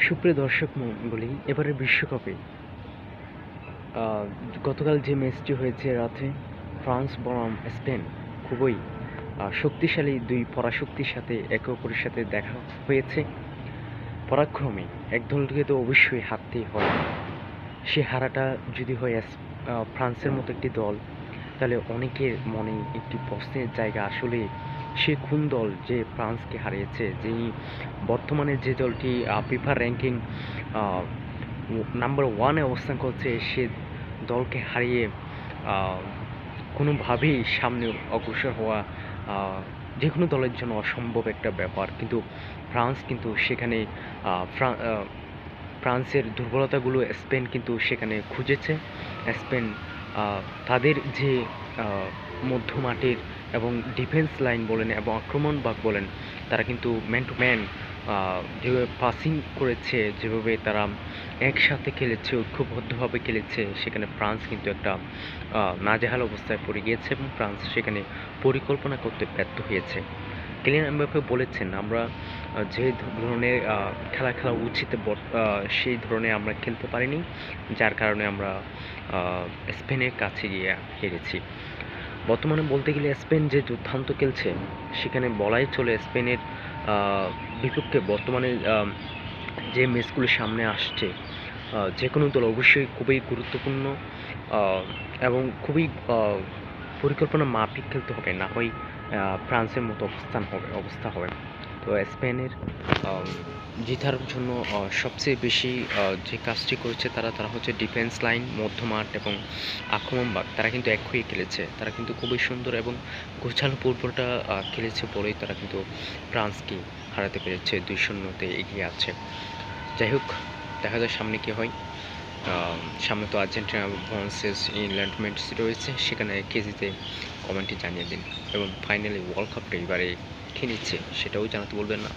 সুপ্রিয় দর্শক মণ্ডলী, এবারের বিশ্বকাপে আহ, গতকাল যে ম্যাচটি হয়েছে রাতে ফ্রান্স বনাম স্পেন, খুবই শক্তিশালী দুই পরাশক্তির সাথে একে অপরের সাথে দেখা হয়েছে। পরাক্রমে এক দলকে তো অবশ্যই হারতেই হয়। সে হারাটা যদি হয় ফ্রান্সের মতো একটি দল, তাহলে অনেকের মনে একটি প্রশ্নের জায়গা, আসলে সে কোন দল যে ফ্রান্সকে হারিয়েছে, যিনি বর্তমানে যে দলটি ফিফা র্যাঙ্কিং নাম্বার ওয়ানে অবস্থান করছে, সে দলকে হারিয়ে আহ, কোনোভাবেই সামনে অগ্রসর হওয়া যে কোনো দলের জন্য অসম্ভব একটা ব্যাপার। কিন্তু ফ্রান্স কিন্তু সেখানে ফ্রান্সের দুর্বলতাগুলো স্পেন কিন্তু সেখানে খুঁজেছে। স্পেন তাদের যে মধ্যমাঠের এবং ডিফেন্স লাইন বলেন এবং আক্রমণ ভাগ বলেন, তারা কিন্তু ম্যান টু ম্যান যেভাবে পাসিং করেছে, যেভাবে তারা একসাথে খেলেছে, ঐক্যবদ্ধভাবে খেলেছে, সেখানে ফ্রান্স কিন্তু একটা নাজেহাল অবস্থায় পড়ে গিয়েছে এবং ফ্রান্স সেখানে পরিকল্পনা করতে ব্যর্থ হয়েছে। কিলিয়ান এমবাপ্পে বলেছেন, আমরা যে ধরনের খেলা উচিত সেই ধরনের আমরা খেলতে পারিনি, যার কারণে আমরা স্পেনের কাছে গিয়ে হেরেছি। বর্তমানে বলতে গেলে স্পেন যে দুর্দান্ত খেলছে, সেখানে বলাই চলে স্পেনের বিপক্ষে বর্তমানে যে ম্যাচগুলো সামনে আসছে, যে কোনো দল অবশ্যই খুবই গুরুত্বপূর্ণ এবং খুবই পরিকল্পনা মাফিক খেলতে হবে, না হয় ফ্রান্সের মতো অবস্থা হবে। তো স্পেনের জেতার জন্য সবচেয়ে বেশি যে কাজটি করেছে তারা হচ্ছে ডিফেন্স লাইন, মধ্যমাঠ এবং আক্রমণ ভাগ, তারা কিন্তু এক হয়ে খেলেছে। তারা কিন্তু খুবই সুন্দর এবং গোছানো পূর্বটা খেলেছে বলেই তারা কিন্তু ফ্রান্সকে হারাতে পেরেছে, 2-0-তে এগিয়ে আছে। যাই হোক, দেখা যায় সামনে কী হয়। সামনে তো আর্জেন্টিনা ভার্সেস ইংল্যান্ড ম্যাচ রয়েছে, সেখানে কেজিতে কমেন্টে জানিয়ে দিন এবং ফাইনালি ওয়ার্ল্ড কাপটা এবারে কে নিচ্ছে সেটাও জানাতে বলবেন না।